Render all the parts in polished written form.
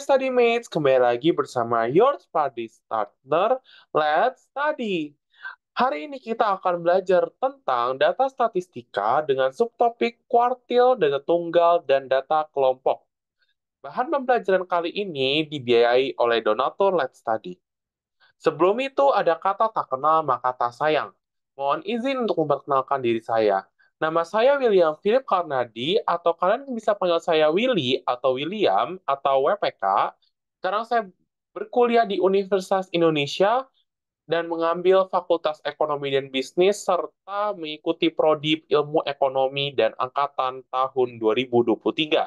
Hai study mates, kembali lagi bersama your study partner, Let's Study. Hari ini kita akan belajar tentang data statistika dengan subtopik kuartil, data tunggal, dan data kelompok. Bahan pembelajaran kali ini dibiayai oleh donatur Let's Study. Sebelum itu ada kata tak kenal maka tak sayang. Mohon izin untuk memperkenalkan diri saya. Nama saya William Philip Karnadi, atau kalian bisa panggil saya Willy atau William atau WPK. Sekarang saya berkuliah di Universitas Indonesia dan mengambil Fakultas Ekonomi dan Bisnis serta mengikuti Prodi Ilmu Ekonomi dan Angkatan tahun 2023.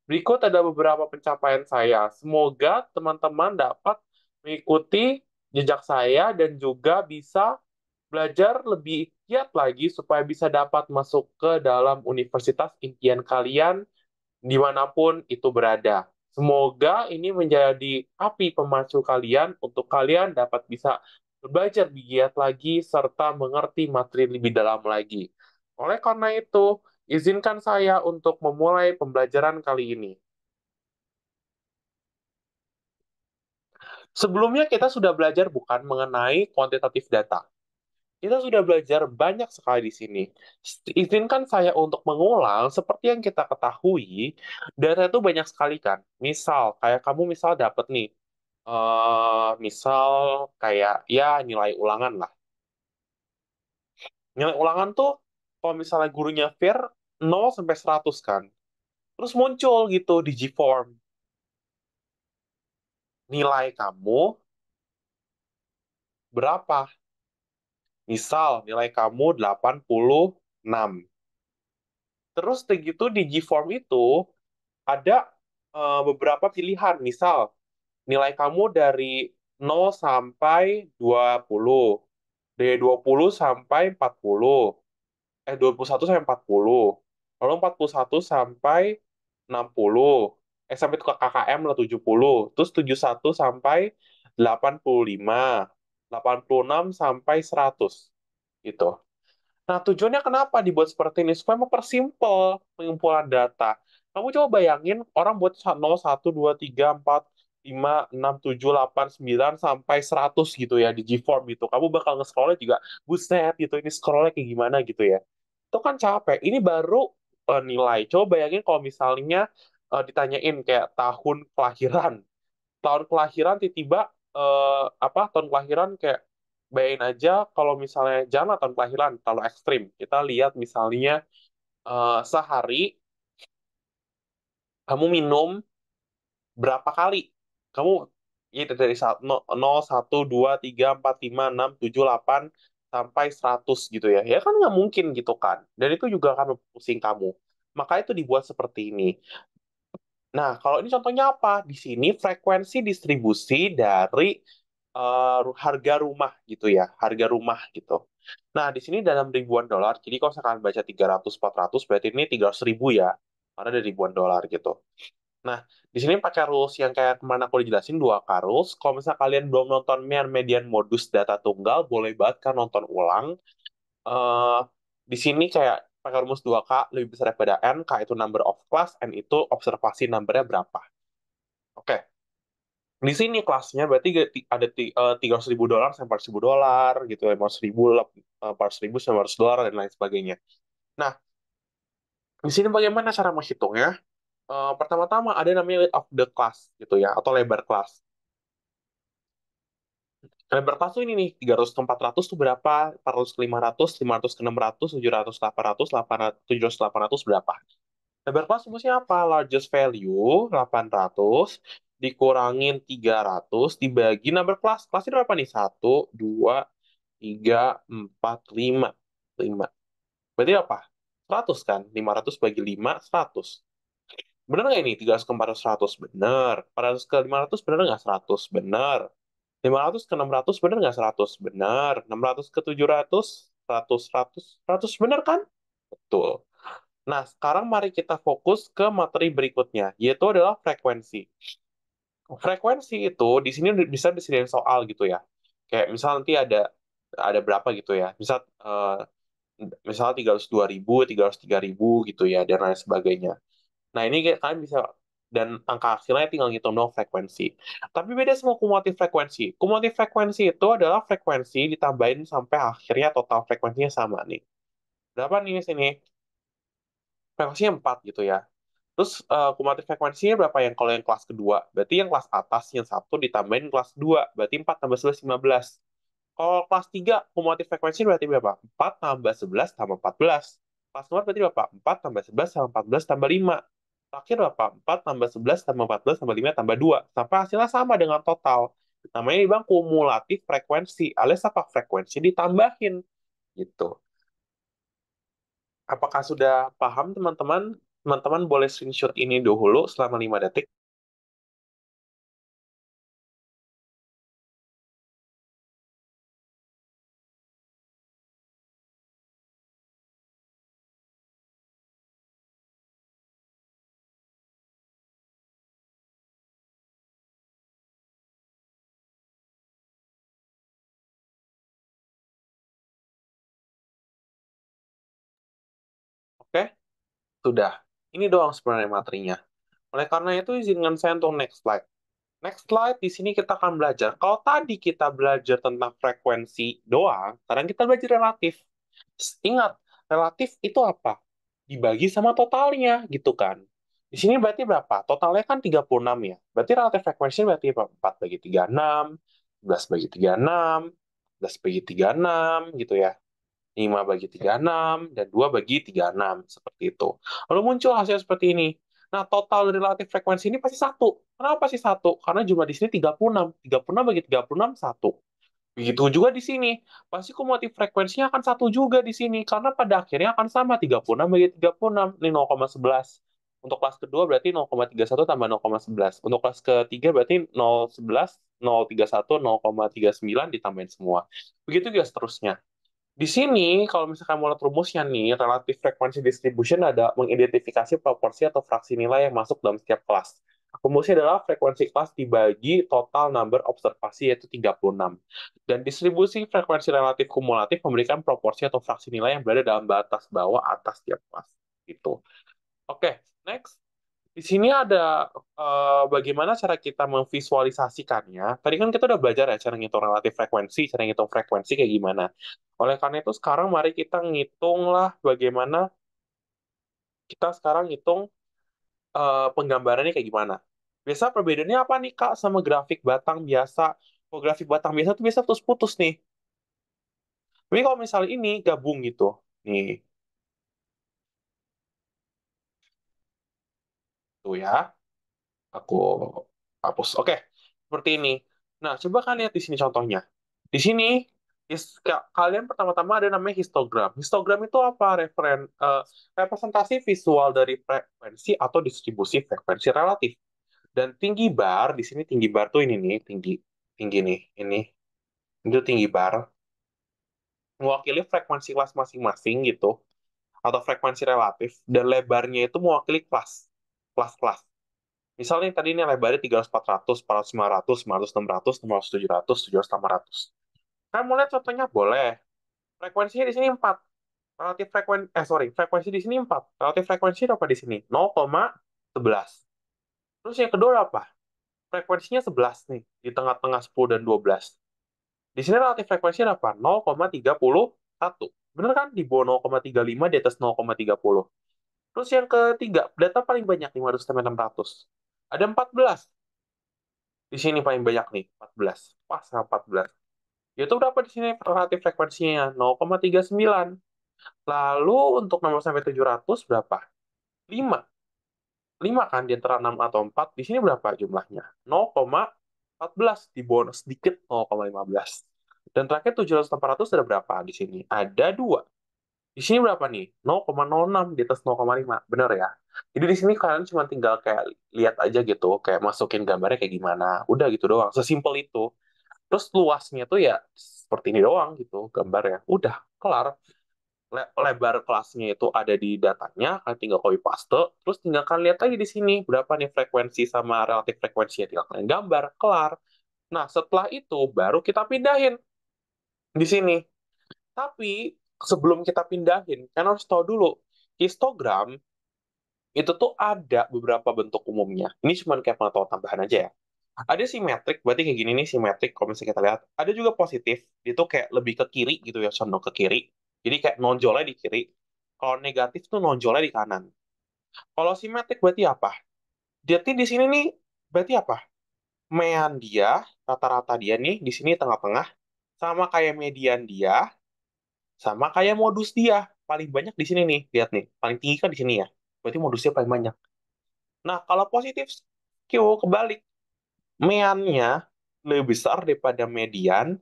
Berikut ada beberapa pencapaian saya. Semoga teman-teman dapat mengikuti jejak saya dan juga bisa belajar lebih giat lagi supaya bisa dapat masuk ke dalam universitas impian kalian dimanapun itu berada. Semoga ini menjadi api pemacu kalian untuk kalian dapat bisa belajar lebih giat lagi serta mengerti materi lebih dalam lagi. Oleh karena itu, izinkan saya untuk memulai pembelajaran kali ini. Sebelumnya kita sudah belajar bukan mengenai kuantitatif data. Kita sudah belajar banyak sekali di sini. Izinkan saya untuk mengulang seperti yang kita ketahui, data itu banyak sekali kan. Misal, kayak kamu misal dapat nih, misal kayak ya nilai ulangan lah. Nilai ulangan tuh kalau misalnya gurunya fair 0 sampai 100 kan. Terus muncul gitu di G-form. Nilai kamu berapa? Misal nilai kamu 86. Terus begitu di G-form itu ada beberapa pilihan. Misal nilai kamu dari 0 sampai 20, dari 20 sampai 40, 21 sampai 40, lalu 41 sampai 60, sampai ke KKM lah 70, terus 71 sampai 85, 86 sampai 100 gitu. Nah, tujuannya kenapa dibuat seperti ini? Supaya mempersimpel pengumpulan data. Kamu coba bayangin orang buat 0, 1, 2, 3, 4, 5, 6, 7, 8, 9, sampai 100 gitu ya di G-form gitu. Kamu bakal nge-scrollnya juga, buset gitu, ini scrollnya kayak gimana gitu ya. Itu kan capek. Ini baru nilai. Coba bayangin kalau misalnya ditanyain kayak tahun kelahiran, tiba-tiba tahun kelahiran kayak bayangin aja kalau misalnya jangan tahun kelahiran terlalu ekstrim, kita lihat misalnya sehari kamu minum berapa kali, kamu itu dari 0, 1, 2, 3, 4, 5, 6, 7, 8 sampai 100 gitu ya, ya kan nggak mungkin gitu kan, dan itu juga akan pusing kamu, maka itu dibuat seperti ini. Nah, kalau ini contohnya apa? Di sini frekuensi distribusi dari harga rumah gitu ya, harga rumah gitu. Nah, di sini dalam ribuan dolar, jadi kalau misalkan baca 300, 400, berarti ini 300 ribu ya, karena ada ribuan dolar gitu. Nah, di sini pakai rules yang kayak kemana aku dijelasin 2K rules. Kalau misalnya kalian belum nonton median modus data tunggal, boleh banget kan nonton ulang. eh di sini kayak pakai rumus 2K lebih besar daripada N, K itu number of class, N itu observasi numbernya berapa. Oke, di sini kelasnya berarti ada 300 ribu dolar sampai 400 ribu dolar gitu, 500 ribu, 400 ribu, 900 dolar dan lain sebagainya. Nah, di sini bagaimana cara menghitungnya? Pertama-tama ada namanya width of the class gitu ya, atau lebar kelas. Lebar kelas tuh ini nih, 300 ke 400 tuh berapa? 400 ke 500, 500 ke 600, 700 ke 800, 800, 700 ke 800 berapa? Lebar kelas rumusnya apa? Largest value 800 dikurangin 300 dibagi number kelas. Kelasnya berapa nih? 1, 2, 3, 4, 5. Berarti apa? 100 kan? 500 bagi 5, 100. Bener nggak ini? 300 ke 400, 100. Bener. 400 ke 500 bener nggak? 100. Bener. 500 ke 600 bener nggak? 100. Bener. 600 ke 700, 100, 100, 100. Bener kan? Betul. Nah, sekarang mari kita fokus ke materi berikutnya, yaitu adalah frekuensi. Frekuensi itu di sini bisa disediain soal gitu ya. Kayak misal nanti ada berapa gitu ya. Misal 302 ribu, 303 ribu gitu ya, dan lain sebagainya. Nah, ini kalian bisa dan angka hasilnya tinggal ngitung dong frekuensi. Tapi beda sama kumulatif frekuensi. Kumulatif frekuensi itu adalah frekuensi ditambahin sampai akhirnya total frekuensinya sama nih. Berapa nih di sini? Frekuensinya 4 gitu ya. Terus kumulatif frekuensinya berapa yang kalau yang kelas kedua? Berarti yang kelas atas yang satu ditambahin kelas 2, berarti 4 tambah 11 15. Kalau kelas 3 kumulatif frekuensi berarti berapa? 4 tambah 11 tambah 14. Kelas 4 berarti berapa? 4 tambah 11 tambah 14 tambah 5. Terakhir berapa? 4 tambah 11 tambah 14 tambah 5 tambah 2. Sampai hasilnya sama dengan total. Namanya dibilang kumulatif frekuensi, alias apa? Frekuensi ditambahin. Gitu. Apakah sudah paham teman-teman? Teman-teman boleh screenshot ini dulu selama 5 detik. Oke? Sudah. Ini doang sebenarnya materinya. Oleh karena itu, izinkan saya untuk next slide. Next slide, di sini kita akan belajar. Kalau tadi kita belajar tentang frekuensi doang, sekarang kita belajar relatif. Ingat, relatif itu apa? Dibagi sama totalnya, gitu kan. Di sini berarti berapa? Totalnya kan 36 ya. Berarti relatif frekuensi berarti apa? 4 bagi 36, 11 bagi 36, 11 bagi 36, gitu ya. 5 bagi 36, dan 2 bagi 36. Seperti itu. Lalu muncul hasil seperti ini. Nah, total dari relatif frekuensi ini pasti satu. Kenapa sih satu? Karena jumlah di sini 36. 36 bagi 36, satu. Begitu juga di sini. Pasti kumulatif frekuensinya akan satu juga di sini. Karena pada akhirnya akan sama. 36 bagi 36. Ini 0,11. Untuk kelas kedua berarti 0,31 tambah 0,11. Untuk kelas ketiga berarti 0,11, 0,31, 0,39 ditambahin semua. Begitu juga seterusnya. Di sini, kalau misalkan mau lihat rumusnya nih, relative frequency distribution ada mengidentifikasi proporsi atau fraksi nilai yang masuk dalam setiap kelas. Rumusnya adalah frekuensi kelas dibagi total number observasi yaitu 36. Dan distribusi frekuensi relatif kumulatif memberikan proporsi atau fraksi nilai yang berada dalam batas bawah atas setiap kelas. Gitu. Oke, next. Di sini ada bagaimana cara kita memvisualisasikannya. Tadi kan kita udah belajar ya cara ngitung relatif frekuensi, cara ngitung frekuensi kayak gimana. Oleh karena itu sekarang mari kita ngitunglah bagaimana kita sekarang ngitung penggambarannya kayak gimana. Biasa perbedaannya apa nih Kak sama grafik batang biasa? Kalau grafik batang biasa tuh biasa putus-putus nih. Tapi kalau misalnya ini gabung gitu. Nih, tuh ya. Aku hapus. Oke, seperti ini. Nah, coba kalian lihat di sini contohnya. Di sini, kalian pertama-tama ada namanya histogram. Histogram itu apa? Representasi visual dari frekuensi atau distribusi frekuensi relatif. Dan tinggi bar, di sini tinggi bar tuh ini nih, tinggi tinggi nih, ini. Itu tinggi bar, mewakili frekuensi kelas masing-masing gitu, atau frekuensi relatif, dan lebarnya itu mewakili kelas-kelas. Misalnya tadi ini lebarnya 300, 400, 400, 500, 500, 600, 600, 700, 700, 800. Kan mulai contohnya boleh. Frekuensinya di sini 4. Frekuensi di sini 4. Relatif frekuensi apa di sini? 0,11. Terus yang kedua apa? Frekuensinya 11 nih, di tengah-tengah 10 dan 12. Di sini relatif frekuensi apa? 0,31. Bener kan? Di bawah 0,35, di atas 0,30. Terus yang ketiga, data paling banyak 500 sampai 600. Ada 14. Di sini paling banyak nih, 14. Pas sama 14. Yaitu berapa di sini relatif frekuensinya? 0,39. Lalu untuk nomor sampai 700 berapa? 5. 5 kan di antara 6 atau 4. Di sini berapa jumlahnya? 0,14. Di bonus sedikit 0,15. Dan terakhir 700 800 ada berapa di sini? Ada 2. Di sini berapa nih? 0,06 di atas 0,5. Bener ya? Jadi di sini kalian cuma tinggal kayak lihat aja gitu, kayak masukin gambarnya kayak gimana. Udah gitu doang. Sesimpel itu. Terus luasnya tuh ya seperti ini doang gitu gambarnya. Udah, kelar. Lebar kelasnya itu ada di datanya, kalian tinggal copy paste, terus tinggal kalian lihat lagi di sini berapa nih frekuensi sama relatif frekuensinya, tinggal kalian gambar, kelar. Nah, setelah itu baru kita pindahin di sini. Tapi sebelum kita pindahin, kalian harus tahu dulu histogram Itu tuh ada beberapa bentuk umumnya. Ini cuma kayak pengetahuan tambahan aja ya. Ada simetrik, berarti kayak gini nih simetrik, kalau misalnya kita lihat. Ada juga positif, itu kayak lebih ke kiri gitu ya, condong ke kiri. Jadi kayak nonjolnya di kiri. Kalau negatif tuh nonjolnya di kanan. Kalau simetrik berarti apa? Jadi di sini nih, berarti apa? Mean dia, rata-rata dia nih, di sini tengah-tengah, sama kayak median dia, sama kayak modus dia. Paling banyak di sini nih, lihat nih. Paling tinggi kan di sini ya. Berarti modusnya paling banyak. Nah, kalau positif Q kebalik. Meannya lebih besar daripada median,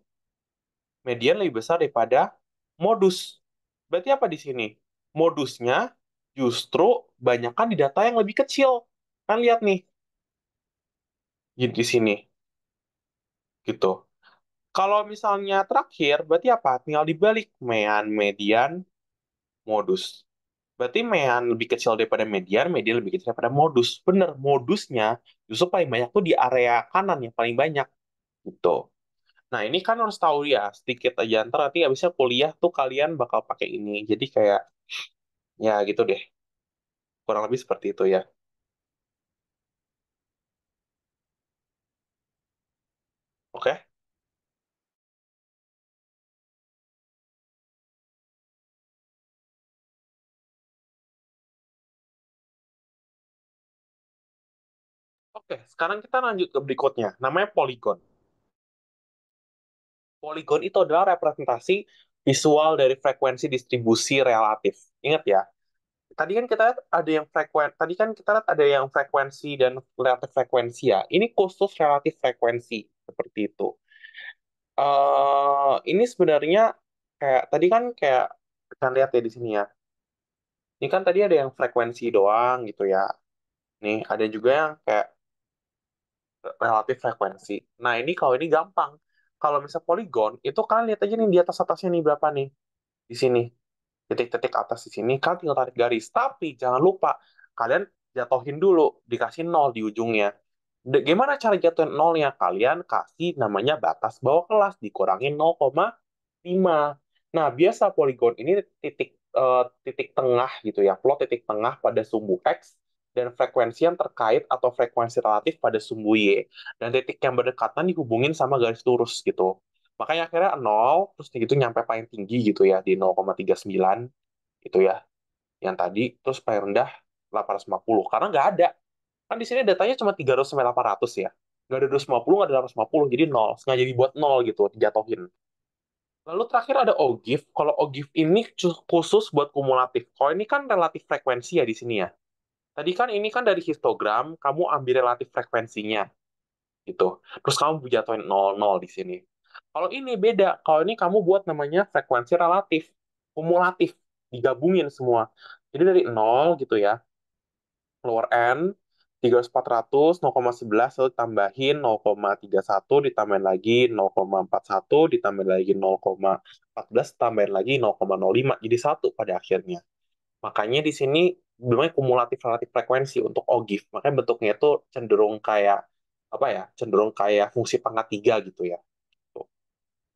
median lebih besar daripada modus. Berarti apa di sini? Modusnya justru banyakkan di data yang lebih kecil. Kan lihat nih, di sini gitu. Kalau misalnya terakhir, berarti apa? Tinggal dibalik mean, median, modus. Berarti mean lebih kecil daripada median, median lebih kecil daripada modus. Bener, modusnya justru paling banyak tuh di area kanan yang paling banyak gitu. Nah, ini kan harus tahu ya, sedikit aja. Ntar nanti abisnya kuliah tuh kalian bakal pakai ini. Jadi kayak, ya gitu deh. Kurang lebih seperti itu ya. Oke? Oke, sekarang kita lanjut ke berikutnya. Namanya poligon. Poligon itu adalah representasi visual dari frekuensi distribusi relatif. Ingat ya, tadi kan kita lihat ada yang tadi kan kita lihat ada yang frekuensi dan relatif frekuensi ya. Ini khusus relatif frekuensi seperti itu. Ini sebenarnya kayak tadi kan kayak kita lihat ya di sini ya. Ini kan tadi ada yang frekuensi doang gitu ya. Nih ada juga yang kayak relatif frekuensi. Nah ini kalau ini gampang. Kalau misal poligon itu kalian lihat aja nih di atas atasnya nih berapa nih di sini. Titik-titik atas di sini kan tinggal tarik garis. Tapi jangan lupa kalian jatuhin dulu, dikasih nol di ujungnya. Gimana cara jatuhin nolnya? Kalian kasih namanya batas bawah kelas dikurangin 0,5. Nah, biasa poligon ini titik tengah gitu ya, plot titik tengah pada sumbu X dan frekuensi yang terkait atau frekuensi relatif pada sumbu Y. Dan titik yang berdekatan dihubungin sama garis lurus gitu. Makanya akhirnya 0, terus gitu nyampe paling tinggi gitu ya, di 0,39 itu ya, yang tadi, terus paling rendah 850. Karena nggak ada. Kan di sini datanya cuma 300 sampai 800 ya. Nggak ada 250, nggak ada 850, jadi 0. Sengaja dibuat 0 gitu, dijatuhin. Lalu terakhir ada OGIF. Kalau OGIF ini khusus buat kumulatif. Kalau ini kan relatif frekuensi ya di sini ya. Tadi kan ini kan dari histogram, kamu ambil relatif frekuensinya gitu. Terus kamu jatuhin 0,0 di sini. Kalau ini beda. Kalau ini kamu buat namanya frekuensi relatif, kumulatif, digabungin semua. Jadi dari 0 gitu ya, lower end 300 400 0,11 lalu tambahin 0,31 ditambahin lagi 0,41 ditambahin lagi 0,14 tambahin lagi 0,05 jadi satu pada akhirnya. Makanya di sini namanya kumulatif relatif frekuensi untuk OGIF. Makanya bentuknya itu cenderung kayak apa ya? Cenderung kayak fungsi pangkat tiga gitu ya. Tuh.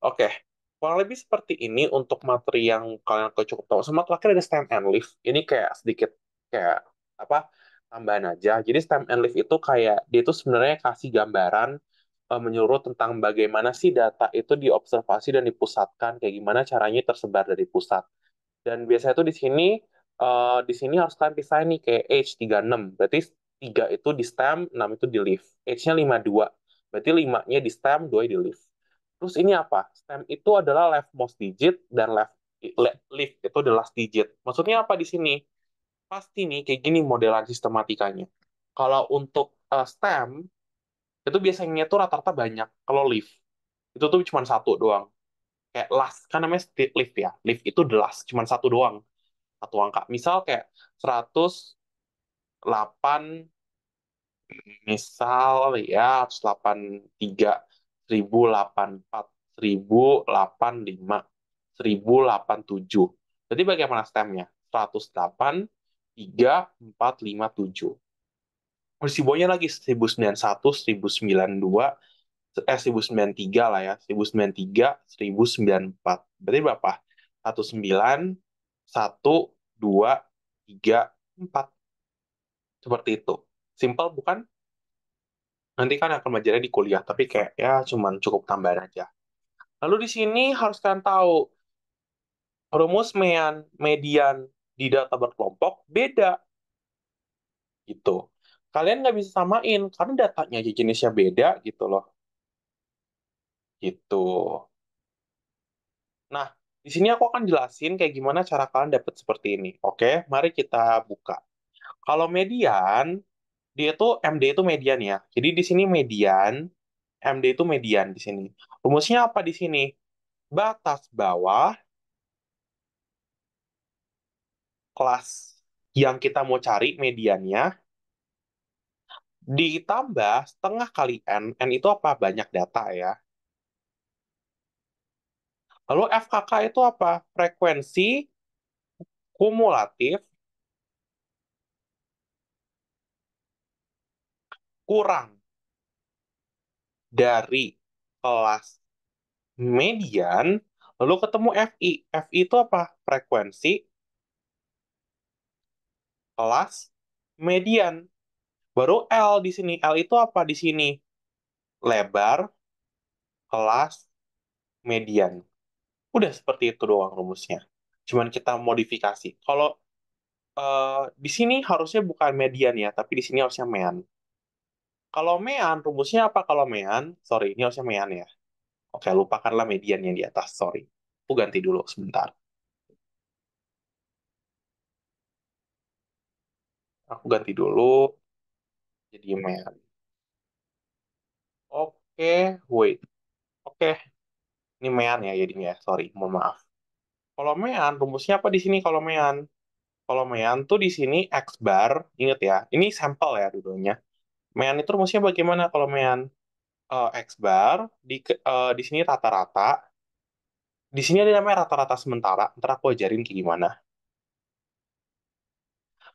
Oke, kurang lebih seperti ini untuk materi yang kalian cukup tahu. Sama terakhir ada stem and leaf. Ini kayak sedikit kayak apa tambahan aja. Jadi stem and leaf itu kayak dia itu sebenarnya kasih gambaran menyeluruh tentang bagaimana sih data itu diobservasi dan dipusatkan, kayak gimana caranya tersebar dari pusat. Dan biasanya tuh di sini harus kalian pisahin nih kayak H36. Berarti 3 itu di stem, 6 itu di leaf. H-nya 52. Berarti 5-nya di stem, 2 di leaf. Terus ini apa? Stem itu adalah leftmost digit dan leaf itu the last digit. Maksudnya apa di sini? Pasti nih kayak gini modelan sistematikanya. Kalau untuk stem itu biasanya tuh rata-rata banyak. Kalau leaf itu tuh cuma satu doang. Kayak last kan namanya leaf ya. Leaf itu the last cuma satu doang. Satu angka. Misal kayak 108, misal ya 183, 1084, 1085, 1087. Jadi bagaimana stemnya? 108, 3, 4, 5, 7. Terus bawahnya lagi 1091, 1092, 1093 lah ya. 1093, 1094. Berarti berapa? 19, 1, 2, 3, 4. Seperti itu. Simple bukan? Nanti kan akan belajarnya di kuliah, tapi kayak ya cuman cukup tambahan aja. Lalu di sini harus kalian tahu, rumus median di data berkelompok beda gitu. Kalian nggak bisa samain karena datanya aja jenisnya beda gitu loh. Gitu. Nah, di sini aku akan jelasin kayak gimana cara kalian dapat seperti ini. Oke, mari kita buka. Kalau median, dia tuh MD itu median ya. Jadi di sini median, MD itu median di sini. Rumusnya apa di sini? Batas bawah kelas yang kita mau cari mediannya ditambah setengah kali N. N itu apa? Banyak data ya. Lalu FKK itu apa? Frekuensi kumulatif kurang dari kelas median, lalu ketemu FI. FI itu apa? Frekuensi kelas median. Baru L di sini. L itu apa di sini? Lebar kelas median. Udah seperti itu doang rumusnya. Cuman kita modifikasi. Kalau di sini harusnya bukan median ya, tapi di sini harusnya mean. Kalau mean, rumusnya apa kalau mean? Sorry, ini harusnya mean ya. Oke, lupakanlah median yang di atas, sorry. Aku ganti dulu sebentar. Aku ganti dulu jadi mean. Oke, wait. Oke, ini mean ya jadinya. Sorry, mohon maaf. Kalau mean, rumusnya apa di sini kalau mean? Kalau mean tuh di sini X bar, inget ya, ini sampel ya dulunya. Mean itu rumusnya bagaimana kalau mean? X bar, di sini rata-rata, di sini ada namanya rata-rata sementara, ntar aku ajarin kayak gimana.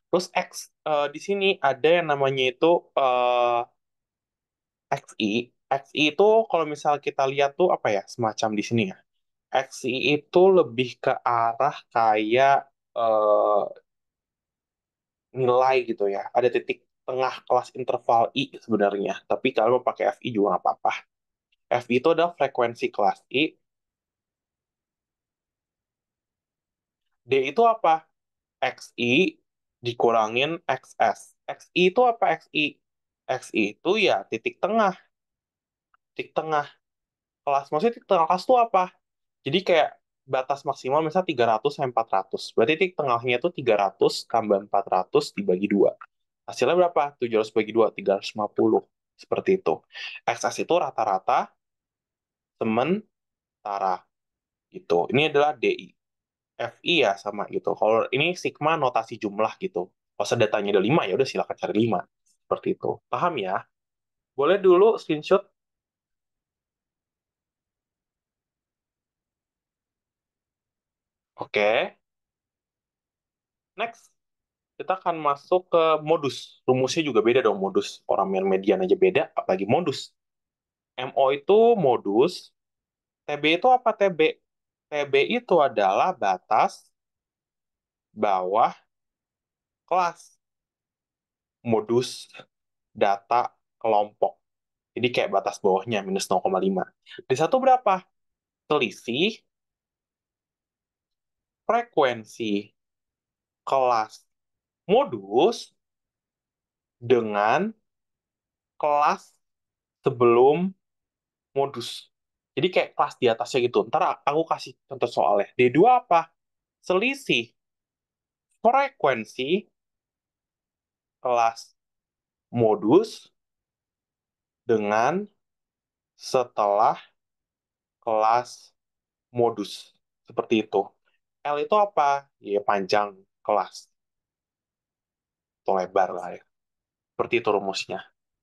Terus di sini ada yang namanya itu XI. XI itu kalau misal kita lihat tuh apa ya, semacam di sini ya. XI itu lebih ke arah kayak eh, nilai gitu ya. Ada titik tengah kelas interval I sebenarnya. Tapi kalau mau pakai FI juga nggak apa-apa. FI itu adalah frekuensi kelas I. D itu apa? XI dikurangin XS. XI itu apa XI? XI itu ya titik tengah. Titik tengah kelas. Maksudnya titik tengah kelas itu apa? Jadi kayak batas maksimal misalnya 300 sampai 400. Berarti titik tengahnya itu 300 tambah 400 dibagi 2. Hasilnya berapa? 700 bagi 2, 350. Seperti itu. XS itu rata-rata sementara gitu. Ini adalah DI. FI ya sama gitu. Kalau ini sigma notasi jumlah gitu. Kalau sedatanya ada 5 ya udah silakan cari 5. Seperti itu. Paham ya? Boleh dulu screenshot. Oke. Next. Kita akan masuk ke modus. Rumusnya juga beda dong modus. Orang yang median aja beda, apalagi modus. MO itu modus. TB itu apa TB? TB itu adalah batas bawah kelas modus data kelompok. Jadi kayak batas bawahnya minus 0,5. Di satu berapa? Selisih frekuensi kelas modus dengan kelas sebelum modus. Jadi kayak kelas di atasnya gitu. Ntar aku kasih contoh soalnya. D2 apa? Selisih frekuensi kelas modus dengan setelah kelas modus. Seperti itu. L itu apa? Ya panjang kelas. Atau lebar lah ya. Seperti itu rumusnya.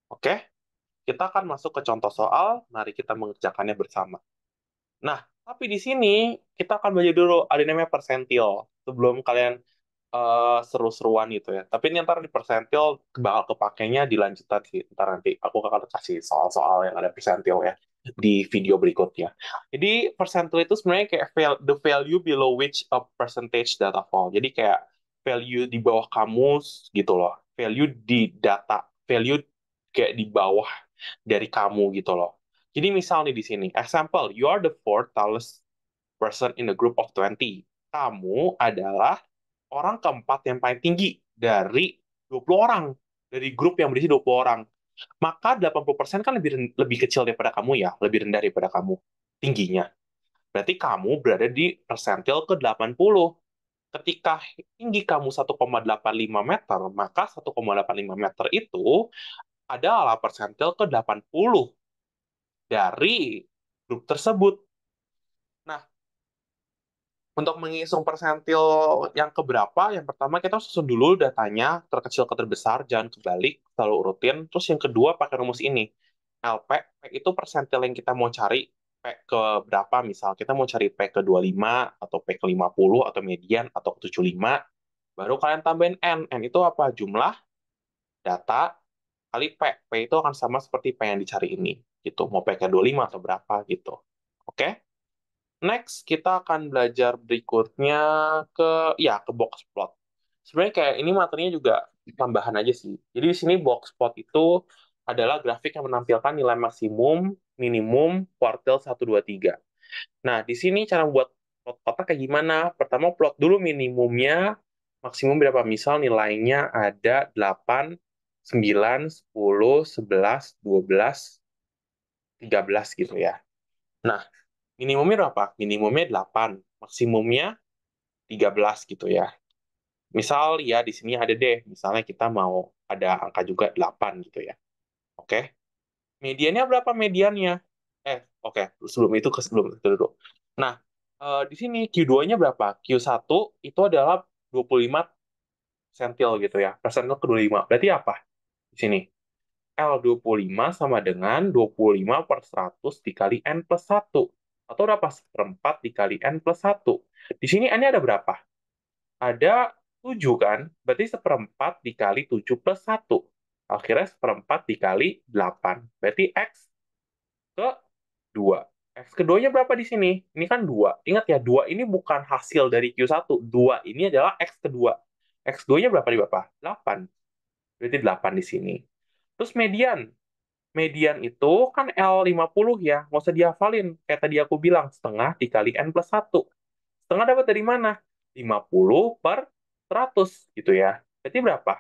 Oke? Kita akan masuk ke contoh soal. Mari kita mengerjakannya bersama. Nah, tapi di sini kita akan belajar dulu ada yang namanya persentil sebelum kalian seru-seruan gitu ya. Tapi ini ntar di persentil bakal kepakainya di lanjutan sih. Ntar nanti aku akan kasih soal-soal yang ada persentil ya di video berikutnya. Jadi persentil itu sebenarnya kayak the value below which a percentage data fall. Jadi kayak value di bawah kamus gitu loh. value di data, value kayak di bawah dari kamu gitu loh. Jadi misal nih di sini, example, you are the fourth tallest person in the group of 20. Kamu adalah orang keempat yang paling tinggi dari 20 orang. Dari grup yang berisi 20 orang. Maka 80% kan lebih kecil daripada kamu ya, lebih rendah daripada kamu tingginya. Berarti kamu berada di persentil ke 80. Ketika tinggi kamu 1,85 meter, maka 1,85 meter itu adalah persentil ke 80 dari grup tersebut. Nah, untuk menghitung persentil yang keberapa, yang pertama kita susun dulu datanya, terkecil ke terbesar, jangan kebalik, selalu urutin. Terus yang kedua pakai rumus ini. LP, P itu persentil yang kita mau cari, P ke berapa, misal kita mau cari P ke 25, atau P ke 50, atau median, atau ke 75, baru kalian tambahin N. N itu apa? Jumlah data kali P. P itu akan sama seperti P yang dicari ini. Gitu. Mau P ke 25 atau berapa gitu. Oke? Next, kita akan belajar berikutnya ke box plot. Sebenarnya kayak ini materinya juga tambahan aja sih. Jadi di sini box plot itu adalah grafik yang menampilkan nilai maksimum, minimum, kuartil 1, 2, 3. Nah, di sini cara membuat plot kotak kayak gimana? Pertama, plot dulu minimumnya, maksimum berapa? Misal nilainya ada 8, 9, 10, 11, 12, 13 gitu ya. Nah, minimumnya berapa? Minimumnya 8, maksimumnya 13 gitu ya. Misal ya di sini ada deh, misalnya kita mau ada angka juga 8 gitu ya. Oke. Mediannya berapa mediannya? Oke. Sebelum itu dulu. Nah, di sini Q2-nya berapa? Q1 itu adalah 25 sentil gitu ya. Persentil ke 25. Berarti apa? Di sini. L25 sama dengan 25 per 100 dikali N plus 1. Atau berapa? Seperempat dikali N plus 1. Di sini N-nya ada berapa? Ada 7 kan? Berarti seperempat dikali 7 plus 1. Akhirnya seperempat dikali 8. Berarti X ke 2. X keduanya berapa di sini? Ini kan 2. Ingat ya, 2 ini bukan hasil dari Q1. 2 ini adalah X kedua. X 2-nya berapa di Bapak? 8. Berarti 8 di sini. Terus median. Median itu kan L50 ya. Nggak usah dihafalin. Kayak tadi aku bilang, setengah dikali N plus 1. Setengah dapat dari mana? 50 per 100 gitu ya. Berarti berapa?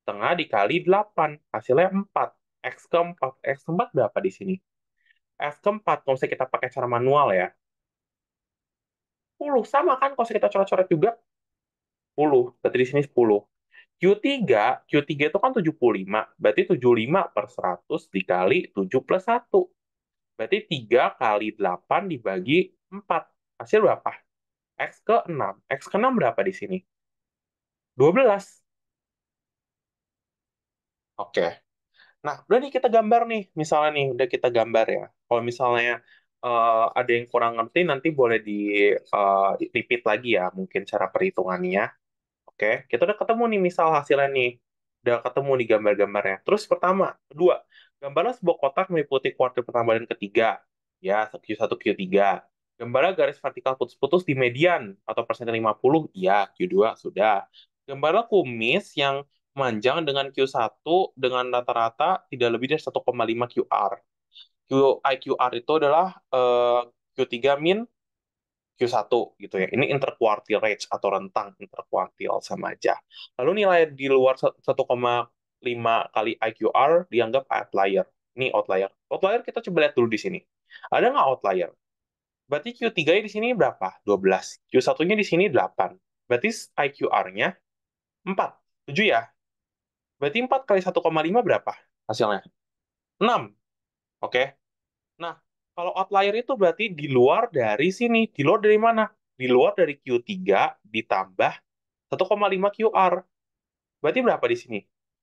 Setengah dikali 8. Hasilnya 4. X keempat. X keempat berapa di sini? X keempat, kalau misalnya kita pakai cara manual ya, 10. Sama kan kalau misalnya kita coret-coret juga? 10. Berarti di sini 10. Q3 itu kan 75. Berarti 75 per 100 dikali 7 plus 1. Berarti 3 kali 8 dibagi 4. Hasil berapa? X ke 6. X ke 6 berapa di sini? 12. Oke. Nah, udah nih kita gambar nih. Misalnya nih, udah kita gambar ya. Kalau misalnya ada yang kurang ngerti, nanti boleh repeat lagi ya, mungkin cara perhitungannya. Oke, kita udah ketemu nih misal hasilnya nih. Udah ketemu nih gambar-gambarnya. Terus pertama, kedua, gambarlah sebuah kotak meliputi kuartil pertama dan ketiga. Ya, Q1, Q3. Gambarlah garis vertikal putus-putus di median atau persen 50. Ya, Q2 sudah. Gambarlah kumis yang memanjang dengan Q1 dengan rata-rata tidak lebih dari 1,5 QR. IQR itu adalah Q3 min Q1 gitu ya. Ini interquartile range atau rentang interquartile sama aja. Lalu nilai di luar 1,5 kali IQR dianggap outlier. Ini outlier. Outlier kita coba lihat dulu di sini. Ada nggak outlier? Berarti Q3 di sini berapa? 12. Q1-nya di sini 8. Berarti IQR-nya 4. 7 ya? Berarti 4 kali 1,5 berapa hasilnya? 6. Oke. Nah, kalau outlier itu berarti di luar dari sini. Di luar dari mana? Di luar dari Q3 ditambah 1,5 QR. Berarti berapa di sini?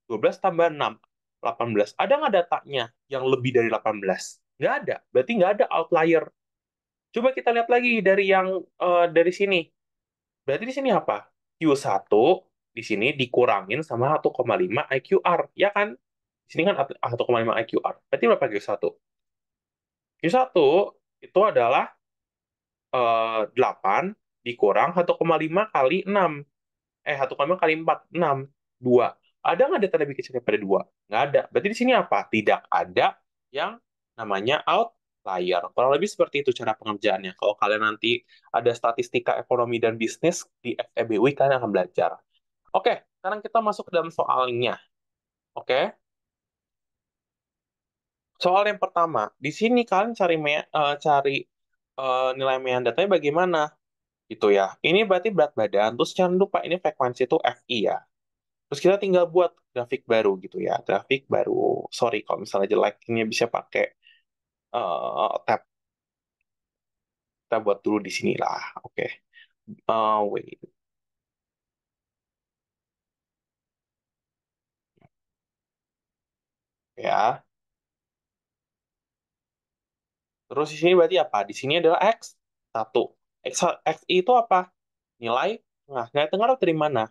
12 tambah 6. 18. Ada nggak datanya yang lebih dari 18? Nggak ada. Berarti nggak ada outlier. Coba kita lihat lagi dari yang dari sini. Berarti di sini apa? Q1 di sini dikurangin sama 1,5 IQR. Ya kan? Di sini kan 1,5 IQR. Berarti berapa Q1? Q1 itu adalah 8 dikurang 1,5 kali 6. 1,5 kali 4, 6. 2. Ada nggak data lebih kecil daripada 2? Nggak ada. Berarti di sini apa? Tidak ada yang namanya outlier. Kurang lebih seperti itu cara pengerjaannya. Kalau kalian nanti ada statistika ekonomi dan bisnis di FEBUI, kalian akan belajar. Oke, sekarang kita masuk ke dalam soalnya. Oke, soal yang pertama. Di sini kalian cari nilai mean datanya bagaimana? Gitu ya. Ini berarti berat badan. Terus jangan lupa ini frekuensi itu FI ya. Terus kita tinggal buat grafik baru gitu ya. Grafik baru. Sorry kalau misalnya jelek, ini bisa pakai tab. Kita buat dulu di sini lah. Oke. Wait. Ya. Terus di sini berarti apa? Di sini adalah X. Satu. X itu apa? Nilai tengah. Nilai tengah itu dari mana?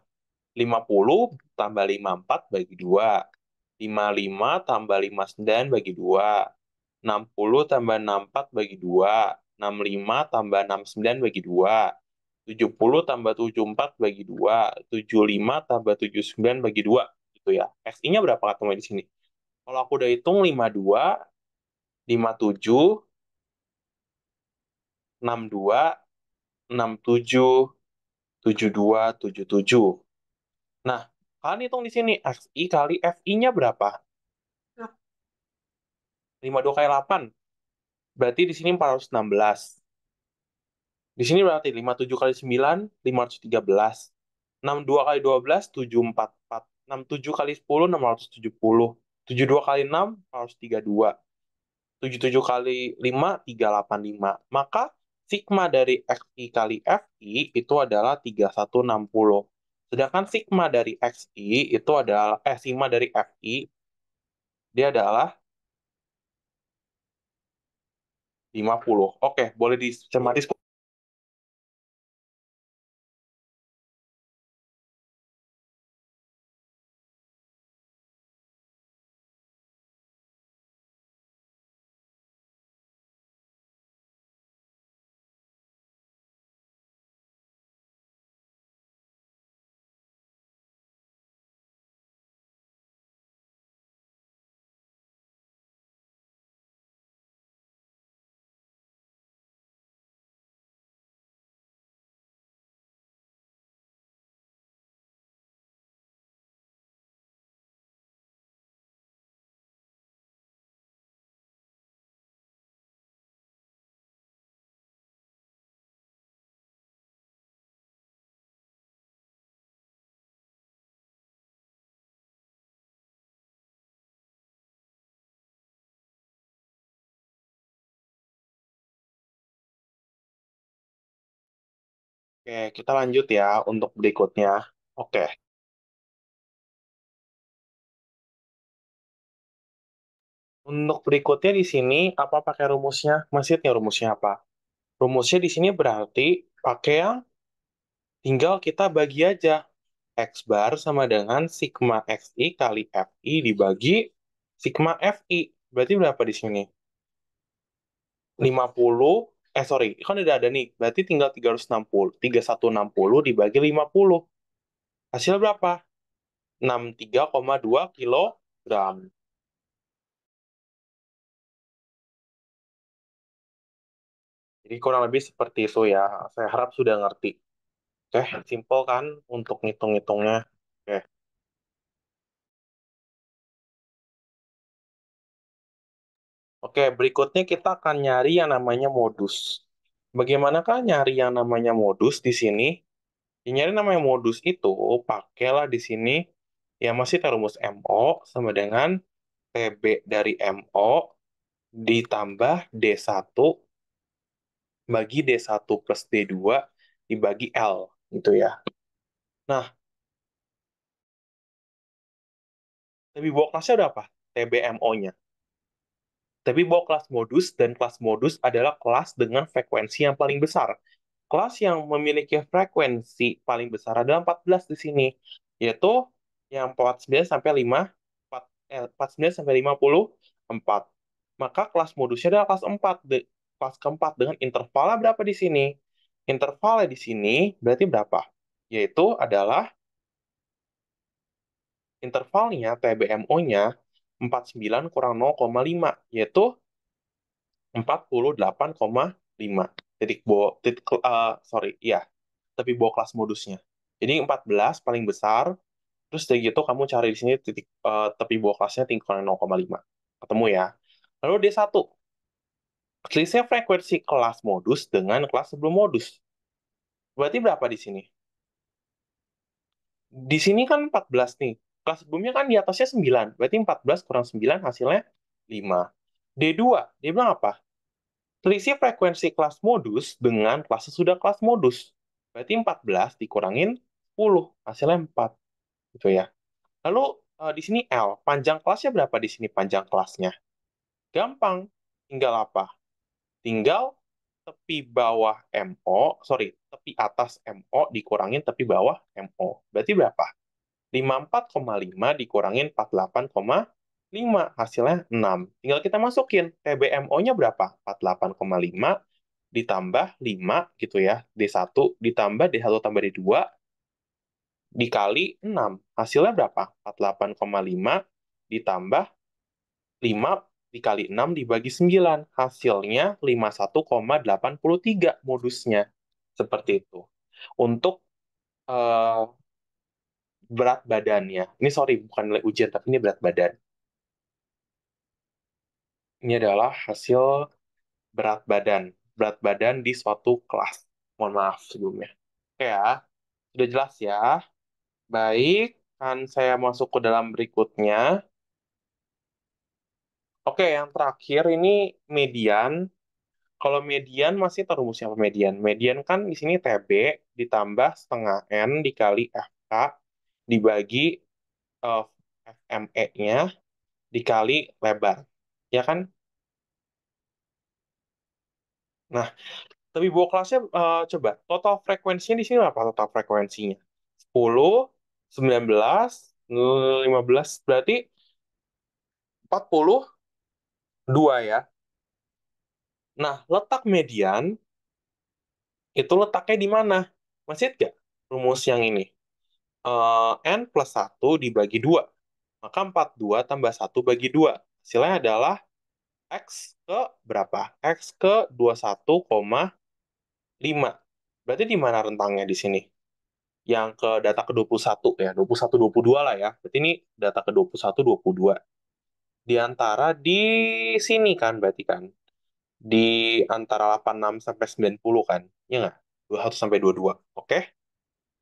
50 tambah 54 bagi 2. 55 tambah 59 bagi 2. 60 tambah 64 bagi 2. 65 tambah 69 bagi 2. 70 tambah 74 bagi 2. 75 tambah 79 bagi 2. Gitu ya. XI-nya berapa ketemu di sini? Kalau aku udah hitung 52, 57, 62, 67, 72, 77. Nah, kalian hitung di sini XI kali FI-nya berapa? 52 kali 8. Berarti di sini 416. Di sini berarti 57 kali 9, 513. 62 kali 12, 744. 67 kali 10, 670. 72 kali 6, 432. 77 kali 5, 385. Maka sigma dari XI kali FI itu adalah 3160. Sedangkan sigma dari XI itu adalah, sigma dari FI, dia adalah 50. Oke, boleh dicermati. Oke, kita lanjut ya untuk berikutnya. Oke, untuk berikutnya di sini apa pakai rumusnya? Maksudnya rumusnya apa? Rumusnya di sini berarti pakai yang tinggal kita bagi aja. X bar sama dengan sigma XI kali FI dibagi sigma FI. Berarti berapa di sini? 50, sorry, kan udah ada nih. Berarti tinggal 360. 3160 dibagi 50. Hasil berapa? 63,2 kilogram. Jadi kurang lebih seperti itu ya. Saya harap sudah ngerti. Oke, simple kan untuk ngitung-ngitungnya. Oke. Oke, berikutnya kita akan nyari yang namanya modus. Bagaimanakah nyari yang namanya modus di sini? Ya, nyari namanya modus itu pakailah di sini ya masih rumus MO sama dengan TB dari MO ditambah D1 bagi D1 plus D2 dibagi L gitu ya. Nah, tapi bawah kelasnya udah apa? TBMO-nya. Tapi bawa kelas modus, dan kelas modus adalah kelas dengan frekuensi yang paling besar. Kelas yang memiliki frekuensi paling besar adalah 14 di sini, yaitu yang 49 sampai 5, 49 sampai 54. Maka kelas modusnya adalah kelas 4, kelas keempat dengan intervalnya berapa di sini? Intervalnya di sini berarti berapa? Yaitu adalah Intervalnya, TBMO-nya, 49 kurang 0,5, yaitu 48,5. Ya, tapi bawa kelas modusnya. Jadi 14 paling besar, terus dari gitu kamu cari di sini tepi bawah kelasnya tingkat 0,5. Ketemu ya. Lalu D1, selisih frekuensi kelas modus dengan kelas sebelum modus. Berarti berapa di sini? Di sini kan 14 nih. Kelas sebelumnya kan di atasnya 9. Berarti 14 kurang 9 hasilnya 5. D2, dia bilang apa? Selisih frekuensi kelas modus dengan kelas sesudah kelas modus. Berarti 14 dikurangin 10. Hasilnya 4. Gitu ya. Lalu di sini L. Panjang kelasnya berapa di sini panjang kelasnya? Gampang. Tinggal apa? Tinggal tepi bawah MO, sorry, tepi atas MO dikurangin tepi bawah MO. Berarti berapa? 54,5 dikurangin 48,5. Hasilnya 6. Tinggal kita masukin. TBMO-nya berapa? 48,5 ditambah 5 gitu ya. D1 ditambah D1 tambah D2 dikali 6. Hasilnya berapa? 48,5 ditambah 5 dikali 6 dibagi 9. Hasilnya 51,83 modusnya. Seperti itu. Untuk eh, berat badannya. Ini sorry, bukan nilai ujian, tapi ini berat badan. Ini adalah hasil berat badan. Berat badan di suatu kelas. Mohon maaf sebelumnya. Oke ya, sudah jelas ya. Baik, kan saya masuk ke dalam berikutnya. Oke, yang terakhir ini median. Kalau median masih terumusnya apa median? Median kan di sini TB ditambah setengah N dikali FK dibagi eh, FME-nya dikali lebar. Ya kan? Nah, tapi bawa kelasnya coba total frekuensinya di sini apa total frekuensinya? 10, 19, 15 berarti 42 ya. Nah, letak median itu letaknya di mana? Masih ingat nggak rumus yang ini? N plus 1 dibagi 2. Maka 42 tambah 1 bagi 2. Hasilnya adalah X ke berapa? X ke 21,5. Berarti di mana rentangnya di sini? Yang ke data ke 21 ya, 21, 22 lah ya. Berarti ini data ke 21, 22. Di antara di sini kan berarti kan. Di antara 86 sampai 90 kan. Ya nggak? 21 sampai 22. Oke?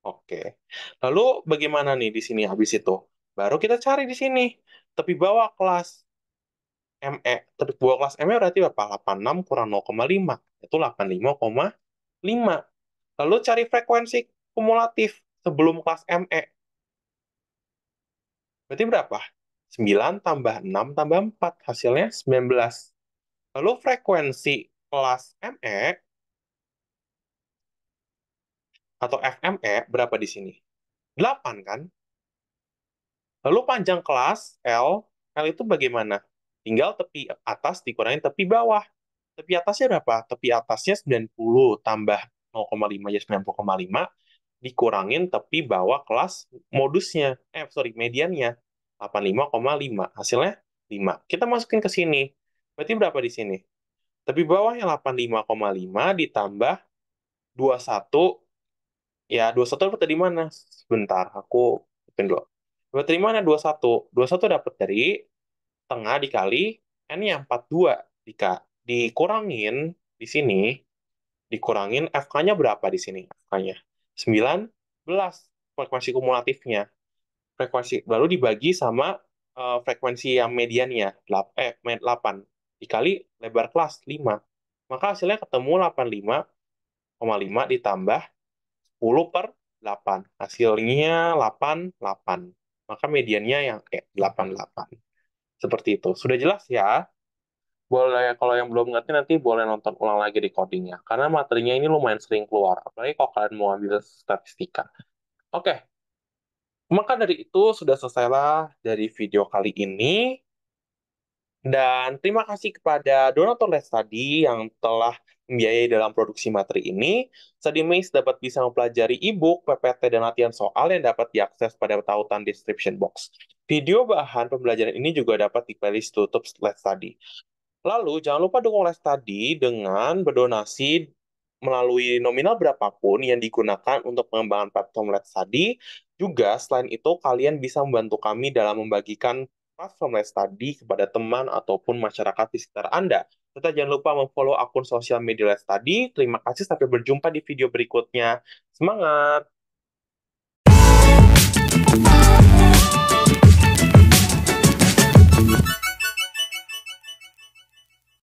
Oke. Lalu bagaimana nih di sini habis itu? Baru kita cari di sini. Tepi bawah kelas ME. Tepi bawah kelas ME berarti berapa? 86 kurang 0,5. Itu 85,5. Lalu cari frekuensi kumulatif sebelum kelas ME. Berarti berapa? 9 tambah 6 tambah 4. Hasilnya 19. Lalu frekuensi kelas ME atau FME berapa di sini? 8 kan? Lalu panjang kelas L, L itu bagaimana? Tinggal tepi atas dikurangin tepi bawah. Tepi atasnya berapa? Tepi atasnya 90 tambah 0,5 ya 90,5 dikurangin tepi bawah kelas modusnya. Sorry, mediannya. 85,5. Hasilnya 5. Kita masukin ke sini. Berarti berapa di sini? Tepi bawahnya 85,5 ditambah 21. Ya, 21 dapat dari mana? Sebentar, aku hitung dulu. Dapat dari mana 21? 21 dapat dari tengah dikali N-nya 42. Dikurangin di sini, dikurangin FK-nya berapa di sini? FK-nya 19 frekuensi kumulatifnya. Frekuensi lalu dibagi sama frekuensi yang mediannya 8 dikali lebar kelas 5. Maka hasilnya ketemu 85,5 ditambah 10 per 8. Hasilnya 88. Maka mediannya yang 88. Seperti itu. Sudah jelas ya? Boleh, kalau yang belum ngerti nanti boleh nonton ulang lagi recordingnya. Karena materinya ini lumayan sering keluar. Apalagi kalau kalian mau ambil statistika. Oke, maka dari itu sudah selesailah dari video kali ini. Dan terima kasih kepada donatur Les tadi yang telah membiayai dalam produksi materi ini. Studymates dapat bisa mempelajari e-book, PPT, dan latihan soal yang dapat diakses pada tautan description box. Video bahan pembelajaran ini juga dapat di playlist tutup Let's Study. Lalu, jangan lupa dukung Let's Study dengan berdonasi melalui nominal berapapun yang digunakan untuk pengembangan platform Let's Study. Juga, selain itu, kalian bisa membantu kami dalam membagikan platform Let's Study kepada teman ataupun masyarakat di sekitar Anda. Serta jangan lupa memfollow akun sosial media Let's Study. Terima kasih, sampai berjumpa di video berikutnya. Semangat!